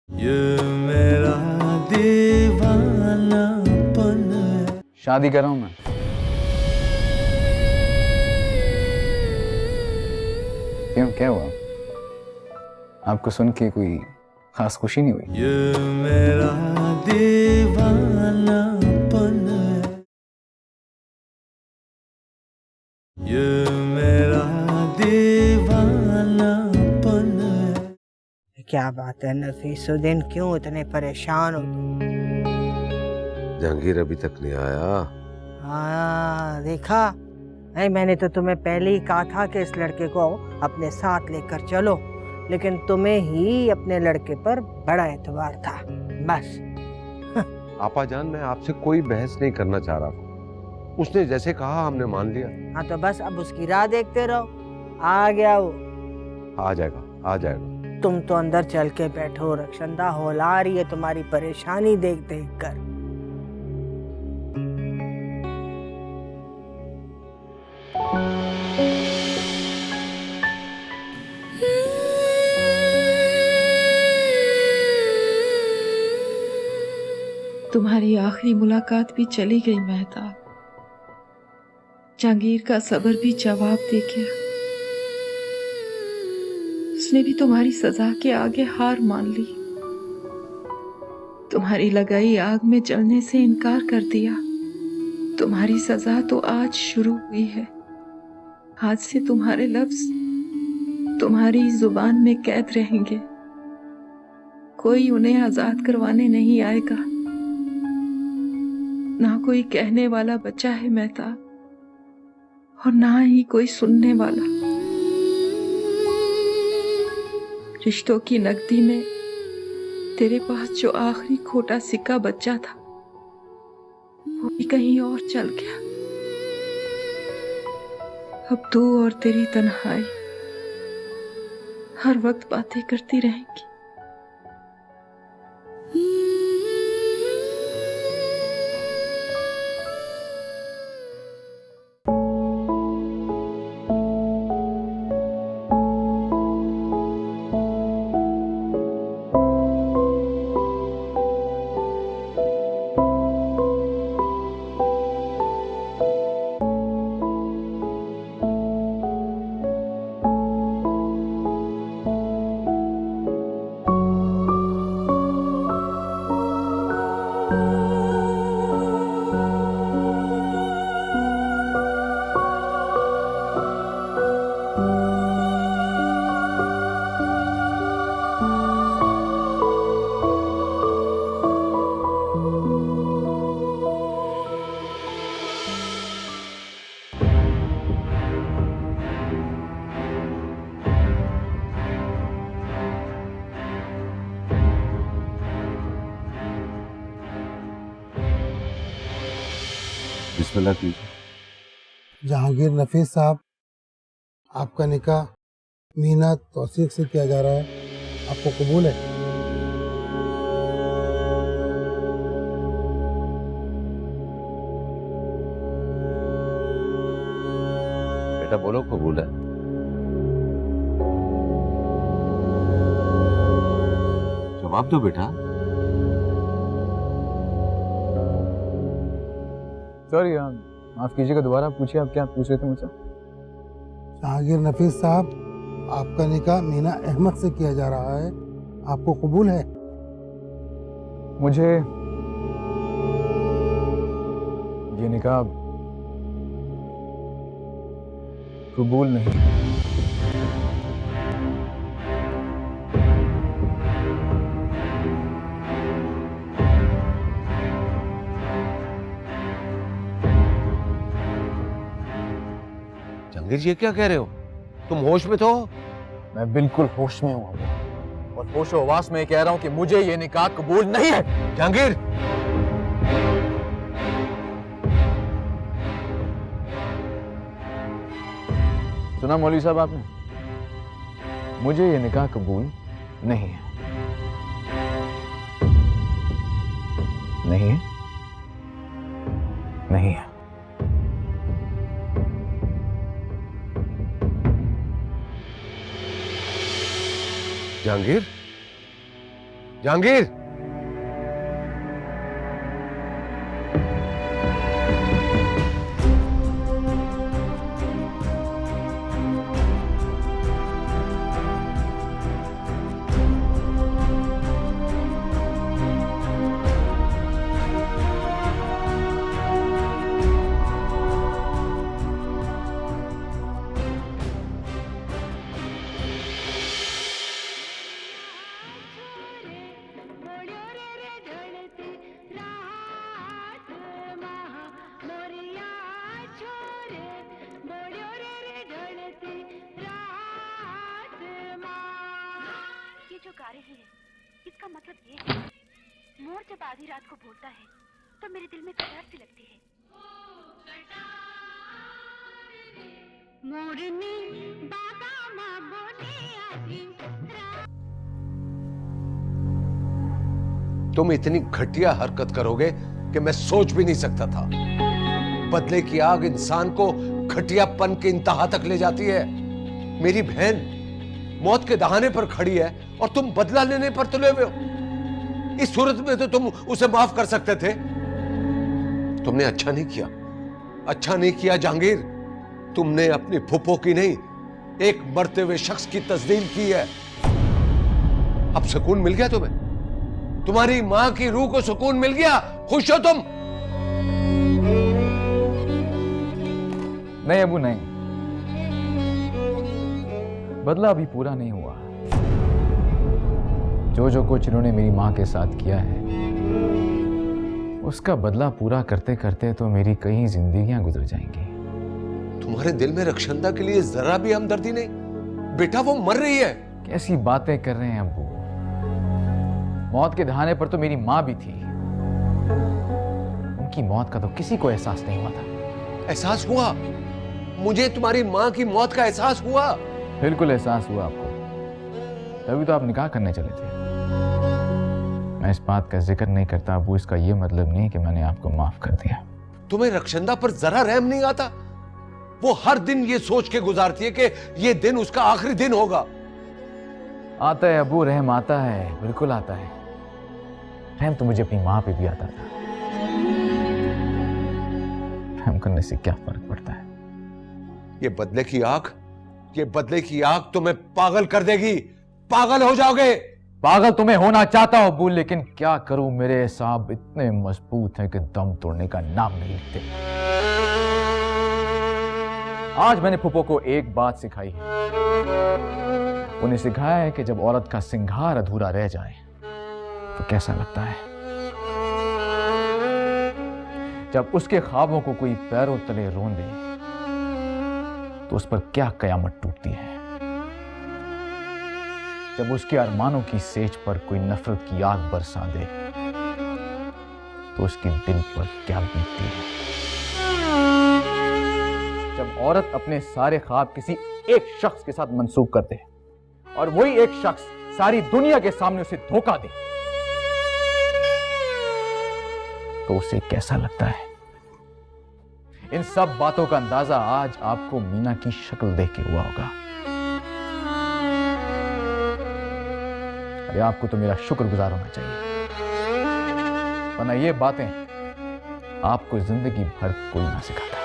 ये मेरा दीवानापन है। शादी कर रहा हूं मैं। क्यों, क्या हुआ? आपको सुन के कोई खास खुशी नहीं हुई? ये मेरा दीवानापन है। ये मेरा दीवानापन है। क्या बात है नफीसुद्दीन, क्यों इतने परेशान हो तुम? जहांगीर अभी तक नहीं आया। हाँ देखा, नहीं मैंने तो तुम्हें पहले ही कहा था कि इस लड़के को अपने साथ लेकर चलो, लेकिन तुम्हें ही अपने लड़के पर बड़ा एतबार था। बस आपा जान, मैं आपसे कोई बहस नहीं करना चाह रहा था। उसने जैसे कहा हमने मान लिया। हाँ तो बस अब उसकी राह देखते रहो, आ गया वो। आ जाएगा, आ जाएगा। तुम तो अंदर चल के बैठो, रक्षंदा हौला रही है तुम्हारी परेशानी देख देख कर। तुम्हारी आखिरी मुलाकात भी चली गई मेहताब। जहांगीर का सब्र भी जवाब दे गया। उसने भी तुम्हारी सजा के आगे हार मान ली। तुम्हारी लगाई आग में जलने से इनकार कर दिया। तुम्हारी सजा तो आज शुरू हुई है। आज से तुम्हारे लफ्ज तुम्हारी जुबान में कैद रहेंगे। कोई उन्हें आजाद करवाने नहीं आएगा। ना कोई कहने वाला बचा है मेहताब, और ना ही कोई सुनने वाला। रिश्तों की नकदी में तेरे पास जो आखिरी खोटा सिक्का बचा था, वो भी कहीं और चल गया। अब तू और तेरी तन्हाई हर वक्त बातें करती रहेंगी। बिस्मिल्लाह कीजिए। जहांगीर नफीस साहब, आपका निकाह मीना तौसीफ से किया जा रहा है। आपको कबूल है? बेटा बोलो, कबूल है? जवाब दो बेटा। सॉरी, माफ कीजिएगा, दोबारा पूछिए। आप क्या पूछ रहे थे मुझसे? जहांगीर नफीस साहब, आपका निकाह मीना अहमद से किया जा रहा है। आपको कबूल है? मुझे ये निकाह कबूल नहीं। जहांगीर ये क्या कह रहे हो? तुम होश में तो हो? मैं बिल्कुल होश में हूँ, और होशो हवास में कह रहा हूँ कि मुझे ये निकाह कबूल नहीं है। जहांगीर, सुना मौलवी साहब आपने? मुझे ये निकाह कबूल नहीं है। नहीं है, नहीं है। जहांगीर, जहांगीर, ये जो गा रही है इसका मतलब ये है, मोर जब आधी रात को बोलता है तो मेरे दिल में कटार सी लगती है। मोरनी बाबा माँ बोले आधी तुम इतनी घटिया हरकत करोगे कि मैं सोच भी नहीं सकता था। बदले की आग इंसान को घटियापन के इंतहा तक ले जाती है। मेरी बहन मौत के दहाने पर खड़ी है और तुम बदला लेने पर तुले हुए हो। इस सूरत में तो तुम उसे माफ कर सकते थे। तुमने अच्छा नहीं किया, अच्छा नहीं किया जहांगीर। तुमने अपनी फुप्पो की नहीं, एक मरते हुए शख्स की तस्दीक की है। अब सुकून मिल गया तुम्हें? तुम्हारी मां की रूह को सुकून मिल गया? खुश हो तुम? नहीं अबू नहीं, बदला अभी पूरा नहीं हुआ। जो कुछ इन्होंने मेरी मां के साथ किया है उसका बदला पूरा करते करते तो मेरी कई जिंदगियां गुजर जाएंगी। तुम्हारे दिल में रक्षंदा के लिए जरा भी हमदर्दी नहीं? बेटा वो मर रही है। कैसी बातें कर रहे हैं अबू, मौत के दहाने पर तो मेरी मां भी थी। उनकी मौत का तो किसी को एहसास नहीं हुआ था। एहसास हुआ? मुझे तुम्हारी मां की मौत का एहसास हुआ। बिल्कुल एहसास हुआ आपको, तभी तो आप निकाह करने चले थे। मैं इस बात का जिक्र नहीं करता अबू, इसका यह मतलब नहीं कि मैंने आपको माफ कर दिया। तुम्हें रक्षंदा पर जरा रहम नहीं आता? वो हर दिन ये सोच के गुजारती है कि ये दिन उसका आखिरी दिन होगा। आता है अबू, रहम आता है, बिल्कुल आता है। रहम तो मुझे अपनी मां पे भी आता था। रहम करने से क्या फर्क पड़ता है? ये बदले की आग, ये बदले की आग तुम्हें पागल कर देगी। पागल हो जाओगे। पागल तुम्हें होना चाहता हूं अबू, लेकिन क्या करूं, मेरे साहब इतने मजबूत हैं कि दम तोड़ने का नाम नहीं लेते। आज मैंने फूफो को एक बात सिखाई है। उन्हें सिखाया है कि जब औरत का सिंगार अधूरा रह जाए तो कैसा लगता है। जब उसके ख्वाबों को कोई पैरों तले रोन दे तो उस पर क्या कयामत टूटती है। जब उसके अरमानों की सेज पर कोई नफरत की आग बरसा दे तो उसके दिल पर क्या बीतती है। जब औरत अपने सारे ख्वाब किसी एक शख्स के साथ मंसूब कर दे और वही एक शख्स सारी दुनिया के सामने उसे धोखा दे तो उसे कैसा लगता है। इन सब बातों का अंदाजा आज आपको मीना की शक्ल देख के हुआ होगा। अरे आपको तो मेरा शुक्रगुजार होना चाहिए, वरना ये बातें आपको जिंदगी भर कोई ना सिखाता।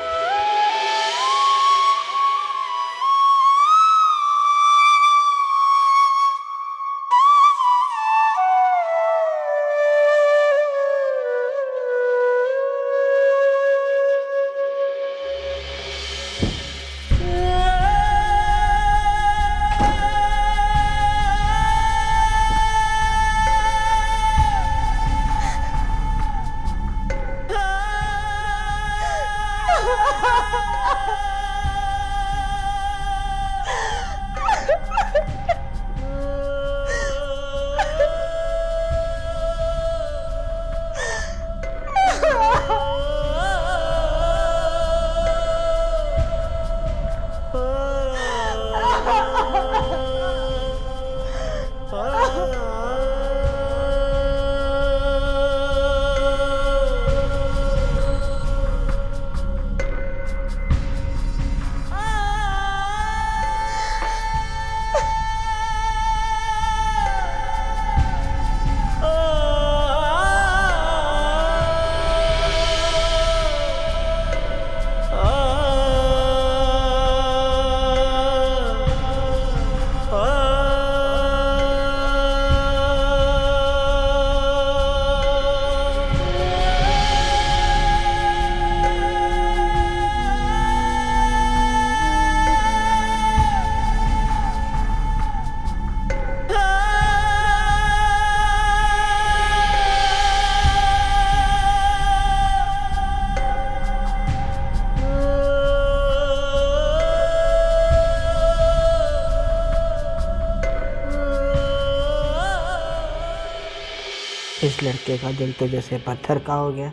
इस लड़के का दिल तो जैसे पत्थर का हो गया।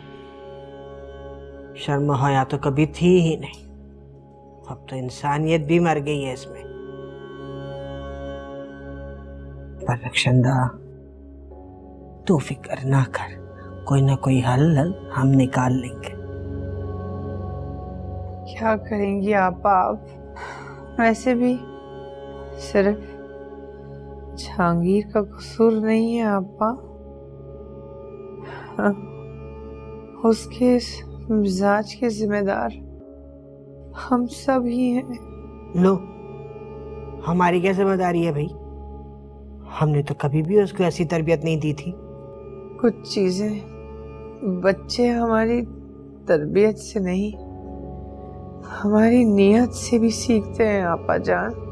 शर्म हया तो कभी थी ही नहीं, अब तो इंसानियत भी मर गई है इसमें। पर रक्षंदा, तू फिक्र ना कर, कोई ना कोई हल हम निकाल लेंगे। क्या करेंगी आप? वैसे भी सिर्फ जहांगीर का कसूर नहीं है आपा, उसके इस मिजाज के जिम्मेदार हम सब ही हैं। लो, हमारी क्या जिम्मेदारी है भाई? हमने तो कभी भी उसको ऐसी तरबियत नहीं दी थी। कुछ चीजें बच्चे हमारी तरबियत से नहीं, हमारी नियत से भी सीखते हैं आपा जान।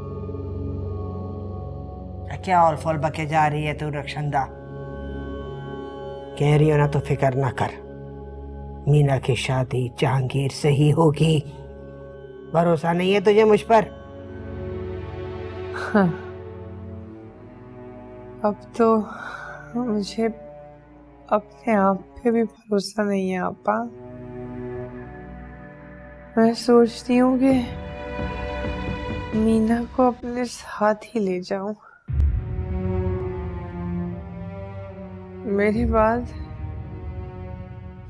क्या और फॉल बके जा रही है तू रक्षंदा? कह रही हो ना तो फिक्र ना कर, मीना की शादी जहांगीर से ही होगी। भरोसा नहीं है तुझे मुझ पर? हाँ, अब तो मुझे अपने आप पे भी भरोसा नहीं है आपा। मैं सोचती हूँ कि मीना को अपने साथ ही ले जाऊं। मेरे बाद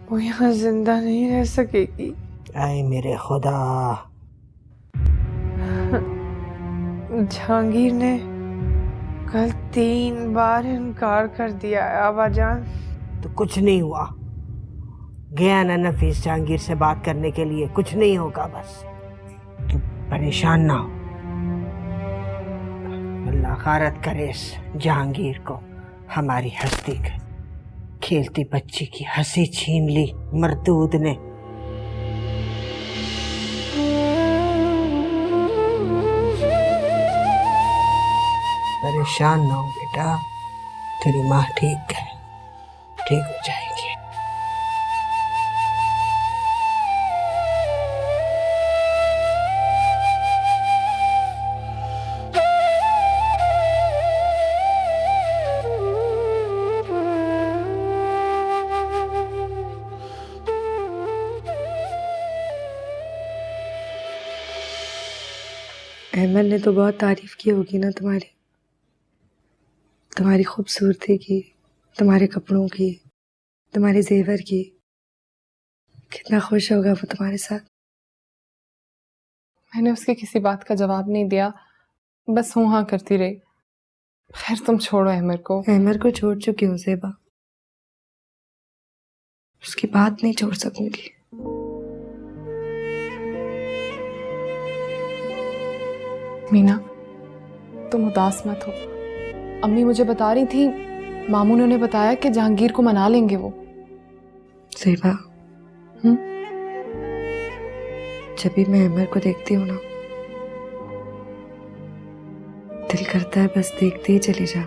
वो यहाँ जिंदा नहीं रह सकेगी। आए मेरे खुदा, जहांगीर ने कल 3 बार इनकार कर दिया है आबाजान। तो कुछ नहीं हुआ, गया ना नफीस जहांगीर से बात करने के लिए, कुछ नहीं होगा, बस तू परेशान ना हो। अल्लाह खारत करे इस जहांगीर को, हमारी हस्ती के खेलती बच्ची की हंसी छीन ली मरदूद ने। परेशान ना हो बेटा, तेरी माँ ठीक है, ठीक हो जाएगी। अहमद ने तो बहुत तारीफ की होगी ना तुम्हारी खूबसूरती की, तुम्हारे कपड़ों की, तुम्हारे जेवर की। कितना खुश होगा वो तुम्हारे साथ। मैंने उसके किसी बात का जवाब नहीं दिया, बस हूँ हाँ करती रही। खैर तुम छोड़ो अहमद को। अहमद को छोड़ चुकी हूँ ज़ेबा, उसकी बात नहीं छोड़ सकूंगी। मीना, तुम उदास मत हो। अम्मी मुझे बता रही थी, मामू ने उन्हें बताया कि जहांगीर को मना लेंगे वो। ज़ेबा, जब भी मैं अमर को देखती हूँ ना, दिल करता है बस देखते ही चली जाऊं।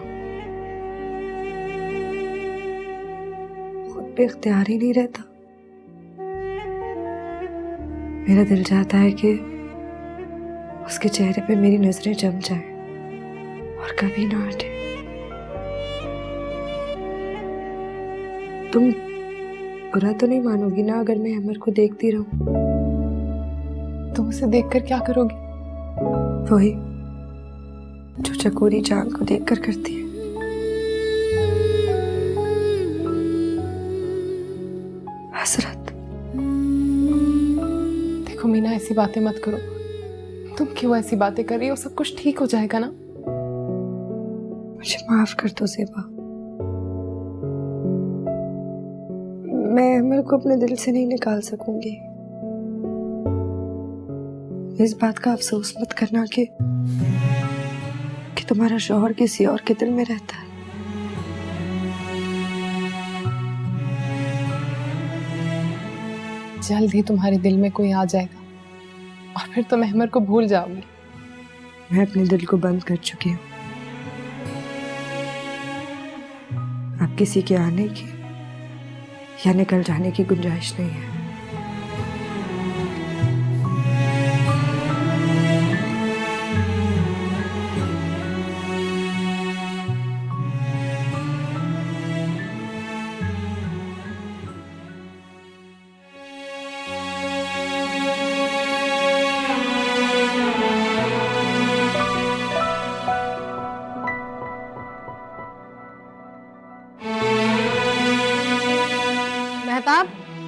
खुद पे इख्तियार ही नहीं रहता। मेरा दिल चाहता है कि उसके चेहरे पे मेरी नजरें जम जाएं और कभी ना हटे। तुम बुरा तो नहीं मानोगी ना अगर मैं अमर को देखती रहूं? तुम उसे देखकर क्या करोगी? वही जो चकोरी चांद को देखकर करती है। हसरत। देखो मीना, ऐसी बातें मत करो। तुम क्यों ऐसी बातें कर रही हो? सब कुछ ठीक हो जाएगा ना? मुझे माफ कर दो ज़ेबा, मैं अमर को अपने दिल से नहीं निकाल सकूंगी। इस बात का अफसोस मत करना कि तुम्हारा शौहर किसी और के दिल में रहता है। जल्द ही तुम्हारे दिल में कोई आ जाएगा और फिर तुम अहमद को भूल जाओगी। मैं अपने दिल को बंद कर चुकी हूँ। अब किसी के आने की या निकल जाने की गुंजाइश नहीं है।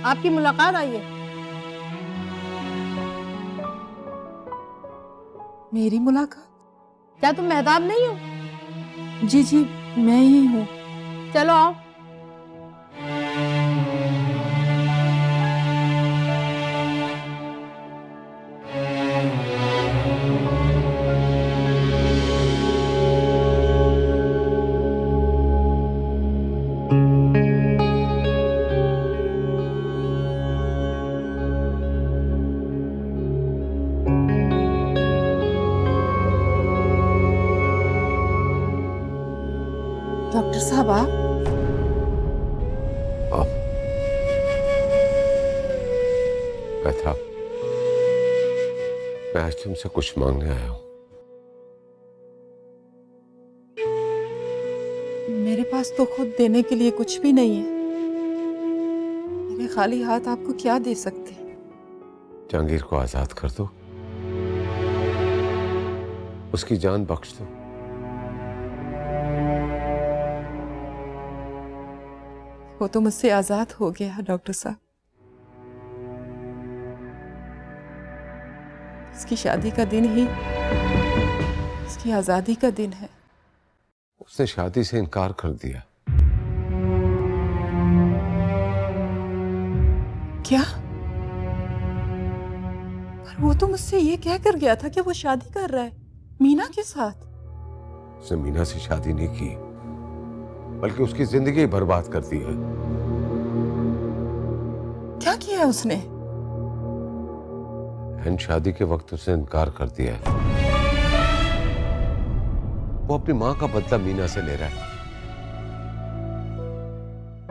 आपकी मुलाकात आई है। मेरी मुलाकात? क्या तुम मेहताब नहीं हो? जी जी, मैं ही हूँ। चलो आओ। डॉक्टर साहब आप? था मैं आज तुमसे कुछ मांगने आया हूं। मेरे पास तो खुद देने के लिए कुछ भी नहीं है। मेरे खाली हाथ आपको क्या दे सकते हैं? जहांगीर को आजाद कर दो, उसकी जान बख्श दो। वो तो मुझसे आजाद हो गया डॉक्टर साहब। इसकी शादी का दिन ही इसकी आजादी का दिन है। उसने शादी से इनकार कर दिया। क्या? पर वो तो मुझसे ये कह कर गया था कि वो शादी कर रहा है मीना के साथ। उसने मीना से शादी नहीं की, बल्कि उसकी जिंदगी बर्बाद कर दी है। क्या किया है उसने? एंड शादी के वक्त उसने इनकार कर दिया है। वो अपनी मां का बदला मीना से ले रहा है।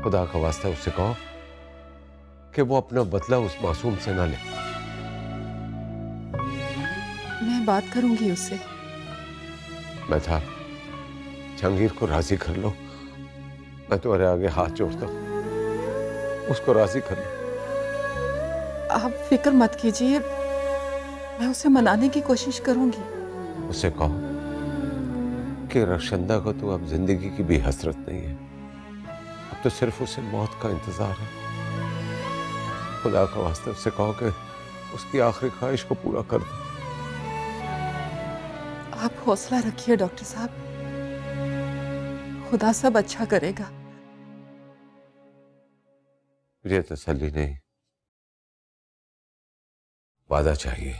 खुदा का वास्ता उससे कहो कि वो अपना बदला उस मासूम से ना ले। मैं बात करूंगी उससे। मैं था जहांगीर को राजी कर लो। मैं तुम्हारे आगे हाथ जोड़ता हूं, उसको राजी कर लो। आप फिक्र मत कीजिए, मैं उसे मनाने की कोशिश करूंगी। उससे कहो कि रक्षंदा को तो अब जिंदगी की भी हसरत नहीं है। अब तो सिर्फ उसे मौत का इंतजार है। खुदा का वास्ते उससे कहो कि उसकी आखिरी ख्वाहिश को पूरा कर दो। आप हौसला रखिए डॉक्टर साहब, खुदा सब अच्छा करेगा। मुझे तसल्ली नहीं, वादा चाहिए।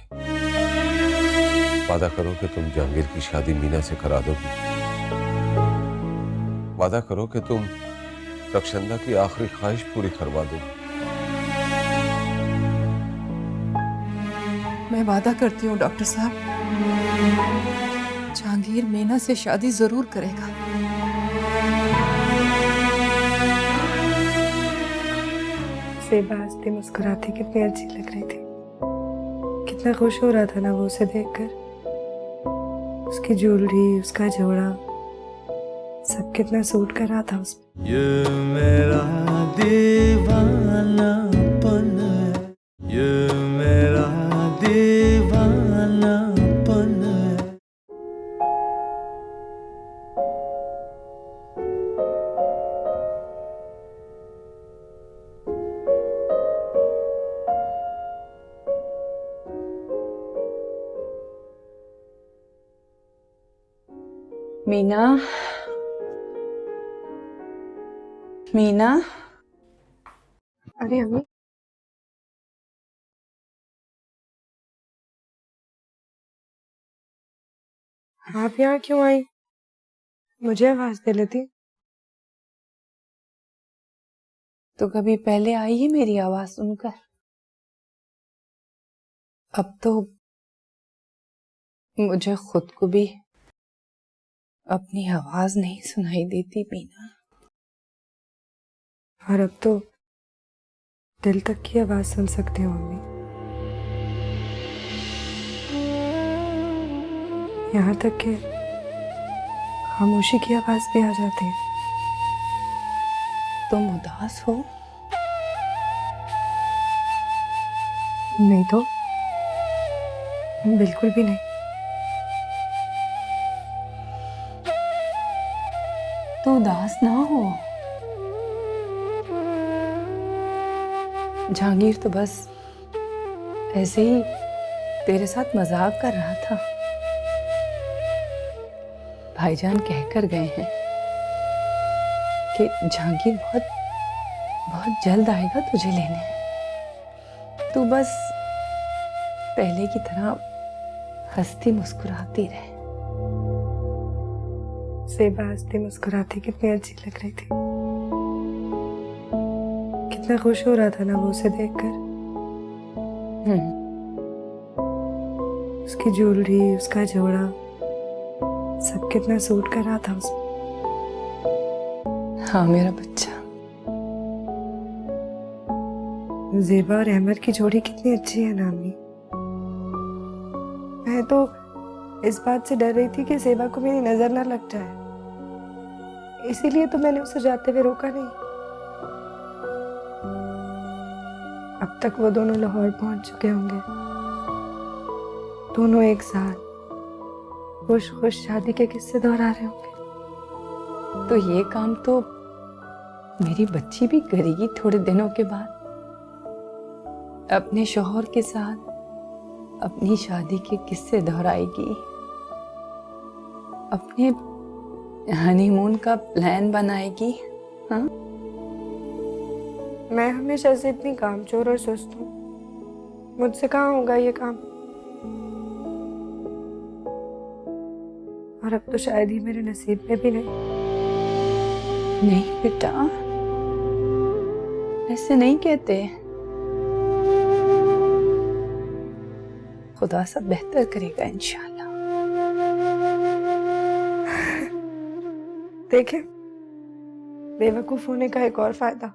वादा करो कि तुम जहांगीर की शादी मीना से करा दोगी। वादा करो कि तुम रक्षंदा की आखिरी ख्वाहिश पूरी करवा दोगी। मैं वादा करती हूँ डॉक्टर साहब, जहांगीर मीना से शादी जरूर करेगा। सेबा हंसती मुस्कुराती कितनी अच्छी लग रही थी। कितना खुश हो रहा था ना वो उसे देखकर। उसकी ज्वेलरी, उसका जोड़ा, सब कितना सूट कर रहा था उसमें। ये मेरा दीवानापन है, ये मेरा दीवानापन है। मीना, मीना। अरे अम्मी, आप यहाँ क्यों आई? मुझे आवाज दे लेती। तो कभी पहले आई है मेरी आवाज सुनकर? अब तो मुझे खुद को भी अपनी आवाज नहीं सुनाई देती मीना। और अब तो दिल तक की आवाज सुन सकती हूँ अम्मी। यहाँ तक कि खामोशी की आवाज भी आ जाती है। तुम उदास हो? नहीं तो, बिल्कुल भी नहीं। तो उदास ना हो। जहांगीर तो बस ऐसे ही तेरे साथ मजाक कर रहा था। भाईजान कहकर गए हैं कि जहांगीर बहुत जल्द आएगा तुझे लेने। तू बस पहले की तरह हंसती मुस्कुराती रहे। सेबा हंसती मुस्कुराती कितनी अच्छी लग रही थी। कितना खुश हो रहा था ना वो उसे देखकर। उसकी ज्वेलरी, उसका जोड़ा, सब कितना सूट कर रहा था उसमें। हाँ मेरा बच्चा। ज़ेबा और अहमद की जोड़ी कितनी अच्छी है ना अम्मी। मैं तो इस बात से डर रही थी कि ज़ेबा को मेरी नजर ना लग जाए, इसीलिए तो मैंने उसे जाते हुए रोका नहीं। अब तक वो दोनों लाहौर पहुंच चुके होंगे, दोनों एक साथ खुश खुश शादी के किस्से दोहरा रहे होंगे। तो ये काम तो मेरी बच्ची भी करेगी थोड़े दिनों के बाद। अपने शौहर के साथ अपनी शादी के किस्से दोहराएगी, अपने हनीमून का प्लान बनाएगी। हाँ, मैं हमेशा से इतनी कामचोर और सुस्त हूँ, मुझसे कहाँ होगा ये काम। और अब तो शायद ही मेरे नसीब में भी नहीं। नहीं बेटा, ऐसे नहीं कहते। खुदा सब बेहतर करेगा इंशाल्लाह। देखे, बेवकूफ होने का एक और फायदा,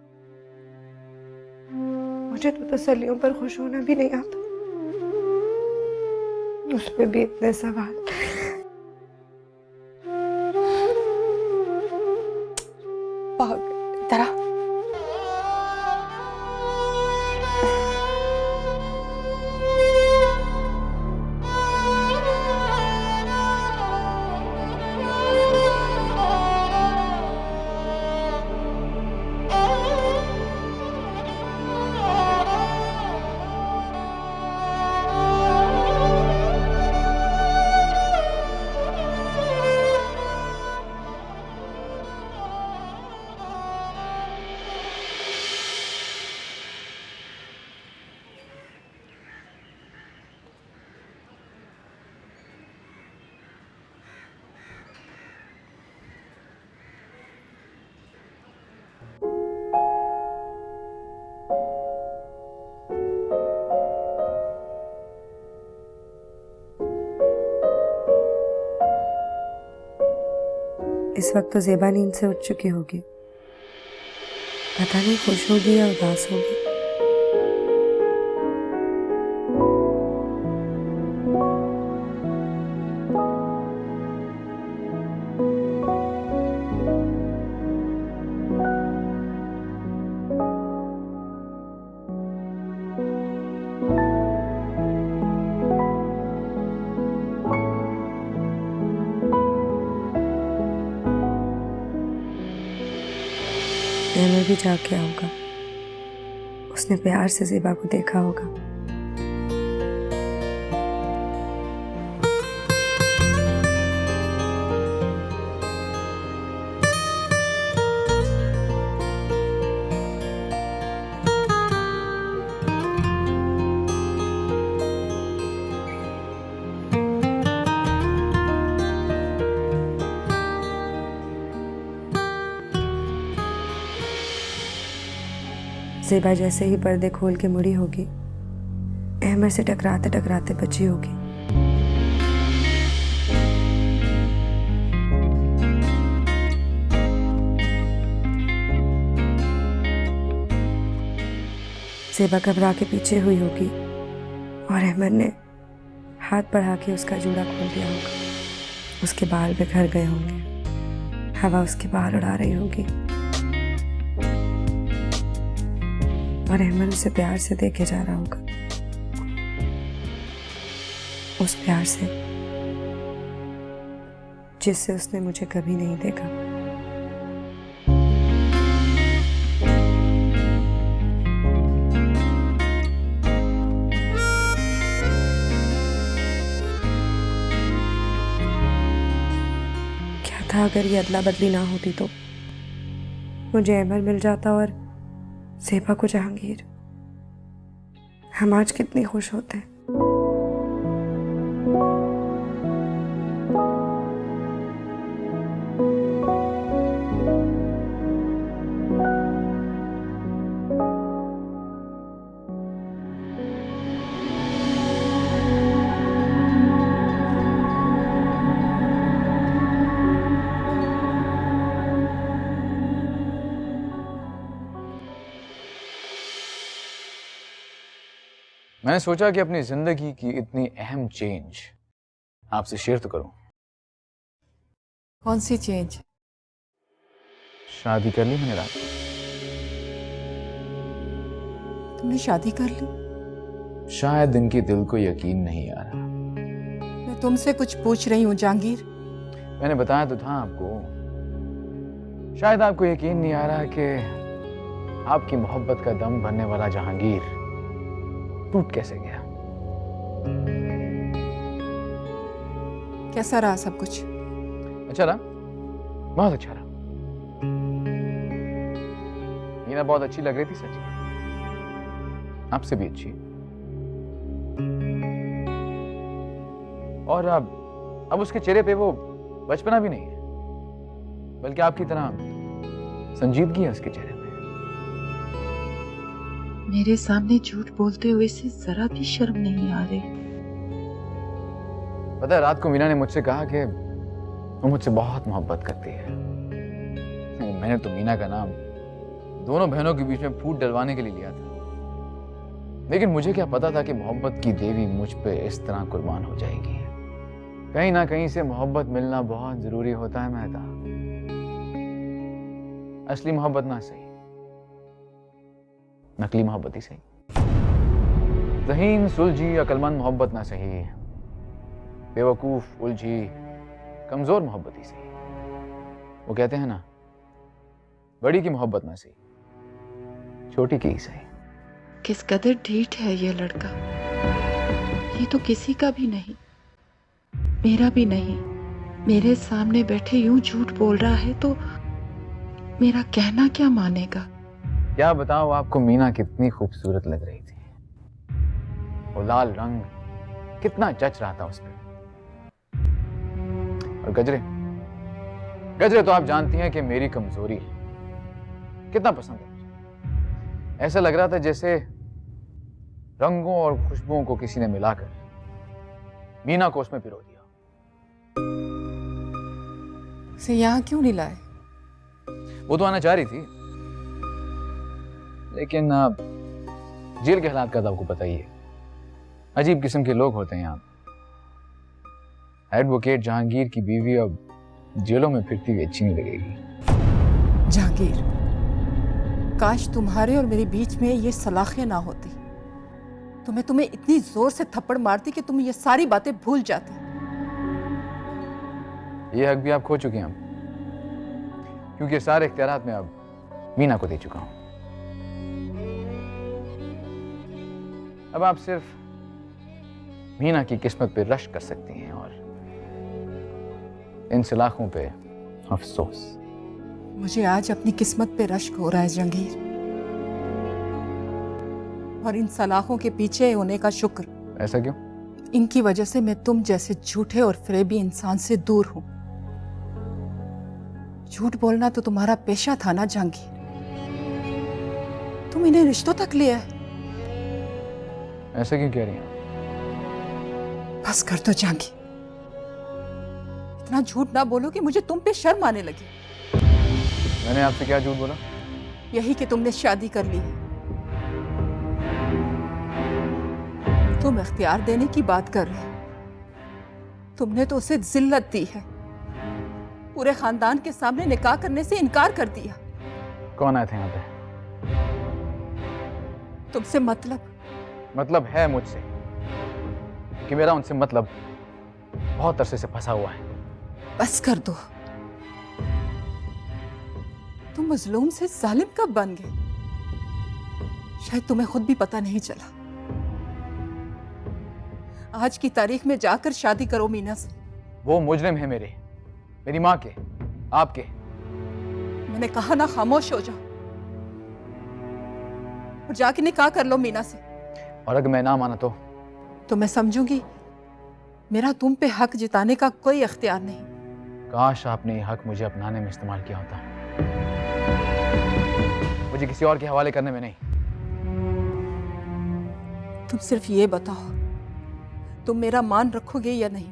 मुझे तो तसल्लियों पर खुश होना भी नहीं आता, उसमें भी इतने सवाल। तरह इस वक्त तो ज़ेबा नींद से उठ चुकी होगी, पता नहीं खुश होगी या उदास होगी। अहमद भी जाग गया होगा, उसने प्यार से ज़ेबा को देखा होगा। ज़ेबा जैसे ही पर्दे खोल के मुड़ी होगी, अहमद से टकराते टकराते बची होगी। ज़ेबा घबरा के पीछे हुई होगी और अहमद ने हाथ बढ़ा के उसका जूड़ा खोल दिया होगा। उसके बाल बिखर गए होंगे, हवा उसके बाल उड़ा रही होगी और अहमद उसे प्यार से देखे जा रहा होगा, उस प्यार से जिससे उसने मुझे कभी नहीं देखा। था अगर ये अदला बदली ना होती तो मुझे अमर मिल जाता और सेबा को जहांगीर। हम आज कितने खुश होते हैं। मैंने सोचा कि अपनी जिंदगी की इतनी अहम चेंज आपसे शेयर तो करूं। कौन सी चेंज? शादी कर ली मैंने रात को। तुमने शादी कर ली? शायद इनके दिल को यकीन नहीं आ रहा। मैं तुमसे कुछ पूछ रही हूँ जहांगीर। मैंने बताया तो था आपको। शायद आपको यकीन नहीं आ रहा कि आपकी मोहब्बत का दम भरने वाला जहांगीर टूट कैसे गया। कैसा रहा सब कुछ? अच्छा रहा, बहुत अच्छा रहा। मीना बहुत अच्छी लग रही थी सच, आपसे भी अच्छी। और अब उसके चेहरे पे वो बचपना भी नहीं है, बल्कि आपकी तरह संजीदगी है उसके चेहरे पे। मेरे सामने झूठ बोलते हुए से जरा भी शर्म नहीं आ रही। पता है, रात को मीना ने मुझसे कहा कि वो मुझसे बहुत मोहब्बत करती है। मैंने तो मीना का नाम दोनों बहनों के बीच में फूट डलवाने के लिए लिया था, लेकिन मुझे क्या पता था कि मोहब्बत की देवी मुझ पे इस तरह कुर्बान हो जाएगी। कहीं ना कहीं से मोहब्बत मिलना बहुत जरूरी होता है मेहता। असली मोहब्बत ना सही, नकली मोहब्बत ही सही। ज़हीन सुलझी अक्लमंद मोहब्बत ना सही, बेवकूफ उलझी कमजोर मोहब्बत ही सही। वो कहते हैं ना, बड़ी की मोहब्बत ना सही, छोटी की ही सही। किस कदर ढीठ है ये लड़का। ये तो किसी का भी नहीं, मेरा भी नहीं। मेरे सामने बैठे यूं झूठ बोल रहा है तो मेरा कहना क्या मानेगा। क्या बताऊं आपको, मीना कितनी खूबसूरत लग रही थी। वो लाल रंग कितना जच रहा था उस पर। और गजरे गजरे तो आप जानती हैं कि मेरी कमजोरी है, कितना पसंद है मुझे। ऐसा लग रहा था जैसे रंगों और खुशबुओं को किसी ने मिलाकर मीना को उसमें पिरो दिया। उसे यहाँ क्यों नहीं लाए? वो तो आना चाह रही थी, लेकिन जेल के हालात का तो आपको पता ही है। अजीब किस्म के लोग होते हैं यहाँ। एडवोकेट जहांगीर की बीवी अब जेलों में फिरती हुई अच्छी नहीं लगेगी। जहांगीर, काश तुम्हारे और मेरे बीच में ये सलाखें ना होती, तो मैं तुम्हें इतनी जोर से थप्पड़ मारती कि तुम ये सारी बातें भूल जाते। ये हक भी आप खो चुके हैं, क्योंकि सारे इख्तियारात में अब मीना को दे चुका हूं। अब आप सिर्फ मीना की किस्मत पे रश्क कर सकती हैं और इन सलाखों पे अफसोस। मुझे आज अपनी किस्मत पे रश्क हो रहा है जहांगीर, और इन सलाखों के पीछे होने का शुक्र। ऐसा क्यों? इनकी वजह से मैं तुम जैसे झूठे और फरेबी इंसान से दूर हूं। झूठ बोलना तो तुम्हारा पेशा था ना जहांगीर, तुम इन्हें रिश्तों तक लिया है। ऐसा क्यों कह रही हैं? बस कर दो जहांगीर, इतना झूठ ना बोलो कि मुझे तुम पे शर्म आने लगी। मैंने आपसे क्या झूठ बोला? यही कि तुमने शादी कर ली है। तुम इख्तियार देने की बात कर रहे हो, तुमने तो उसे जिल्लत दी है। पूरे खानदान के सामने निकाह करने से इनकार कर दिया। कौन आए थे यहाँ पे? तुमसे मतलब है मुझसे कि मेरा उनसे मतलब बहुत अरसे से फंसा हुआ है। बस कर दो। तुम मजलूम से जालिम कब बन गए, शायद तुम्हें खुद भी पता नहीं चला। आज की तारीख में जाकर शादी करो मीना से। वो मुजरिम है मेरी माँ के, आपके। मैंने कहा ना खामोश हो जाओ और जाके निकाह कर लो मीना से। और अगर मैं ना माना तो मैं समझूंगी मेरा तुम पे हक जिताने का कोई इख्तियार नहीं। काश आपने ये हक मुझे अपनाने में इस्तेमाल किया होता, मुझे किसी और के हवाले करने में नहीं। तुम सिर्फ ये बताओ तुम मेरा मान रखोगे या नहीं?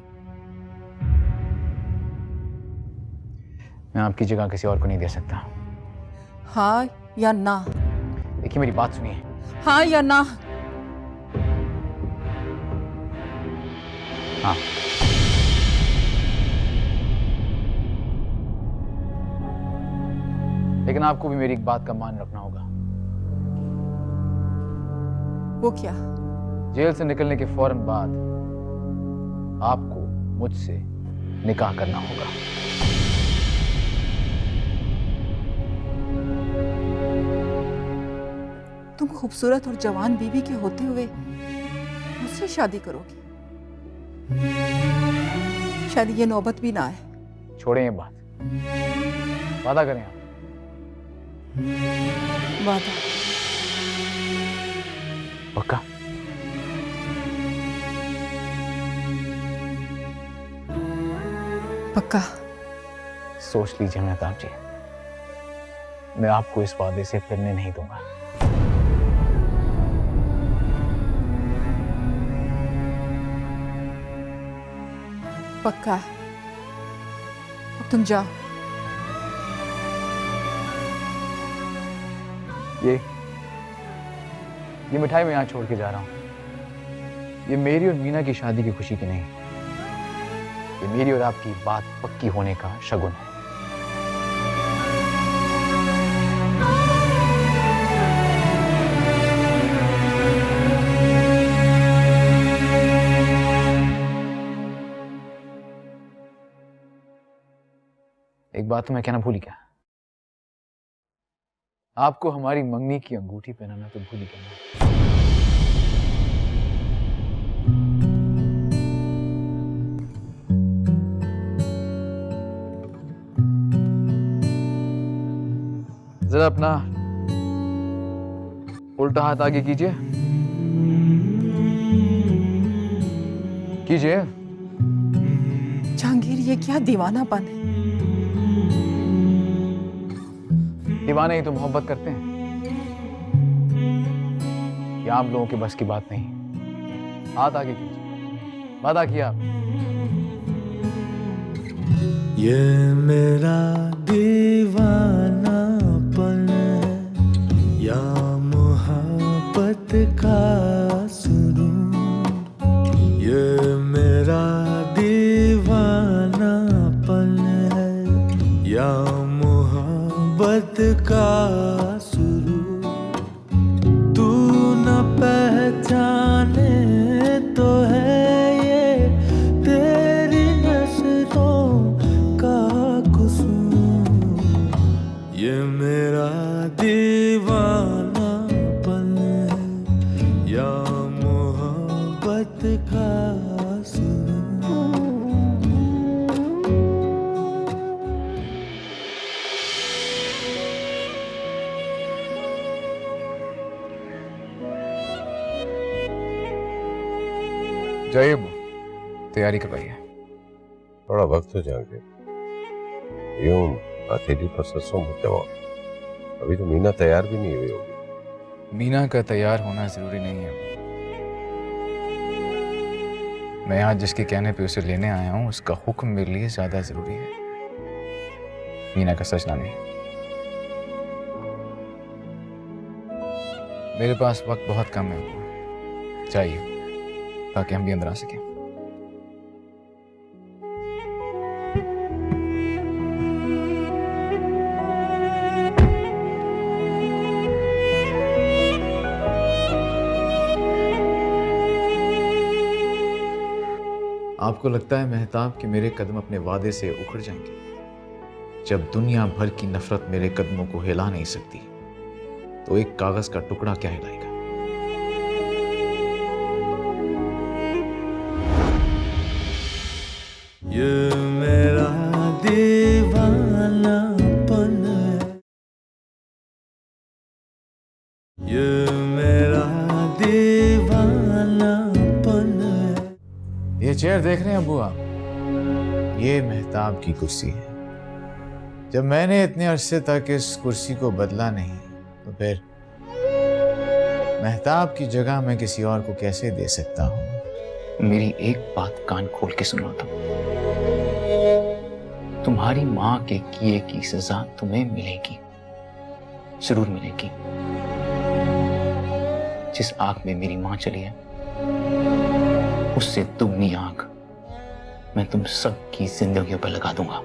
मैं आपकी जगह किसी और को नहीं दे सकता। हाँ या ना? देखिए मेरी बात सुनिए। हाँ या ना? हाँ। लेकिन आपको भी मेरी एक बात का मान रखना होगा। वो क्या? जेल से निकलने के फौरन बाद आपको मुझसे निकाह करना होगा। तुम खूबसूरत और जवान बीवी के होते हुए मुझसे शादी करोगी? शायद ये नौबत भी ना आए। छोड़ें ये बात, वादा करें आप। वादा? पक्का? पक्का। सोच लीजिए मेहताब जी, मैं आपको इस वादे से फिरने नहीं दूंगा। पक्का। अब तुम जाओ। ये मिठाई मैं यहाँ छोड़ के जा रहा हूँ। ये मेरी और मीना की शादी की खुशी की नहीं, ये मेरी और आपकी बात पक्की होने का शगुन है। एक बात तो मैं कहना भूल ही गया, आपको हमारी मंगनी की अंगूठी पहनाना तो भूल ही गया। जरा अपना उल्टा हाथ आगे कीजिए, कीजिए। जहांगीर, ये क्या दीवानापन है? दीवाने ही तो मोहब्बत करते हैं, ये आम लोगों के बस की बात नहीं। हाथ आगे कीजिए, वादा किया आप। ये मेरा दीवानापन है या मोहब्बत का सुरूर, ये मेरा दीवानापन है या मोहब्बत का सुरूर, तू न पहचाने तो है ये तेरी नज़रों का कसूर, ये मेरा दीवानापन है या मोहब्बत का सुरूर। जाइए, तैयारी करवाइए। थोड़ा वक्त हो जाएंगे, यूं हथेली पर सरसों मत जमाओ, अभी तो मीना तैयार भी नहीं हुई होगी। मीना का तैयार होना जरूरी नहीं है। मैं आज जिसके कहने पे उसे लेने आया हूं, उसका हुक्म मेरे लिए ज्यादा जरूरी है, मीना का सजना नहीं। मेरे पास वक्त बहुत कम है, चाहिए ताकि हम भी अंदर आ सकें। आपको लगता है मेहताब कि मेरे कदम अपने वादे से उखड़ जाएंगे? जब दुनिया भर की नफरत मेरे कदमों को हिला नहीं सकती, तो एक कागज का टुकड़ा क्या हिलाएगा? ये मेरा दीवाना चेयर देख रहे हैं अब्बू आप? ये मेहताब की कुर्सी है। जब मैंने इतने अरसे तक इस कुर्सी को बदला नहीं, तो फिर मेहताब की जगह मैं किसी और को कैसे दे सकता हूँ? मेरी एक बात कान खोल के सुनो तुम। तुम्हारी माँ के किए की सजा तुम्हें मिलेगी, जरूर मिलेगी। जिस आग में मेरी माँ चली है, उससे दुगनी आग मैं तुम सब की जिंदगियों पर लगा दूंगा।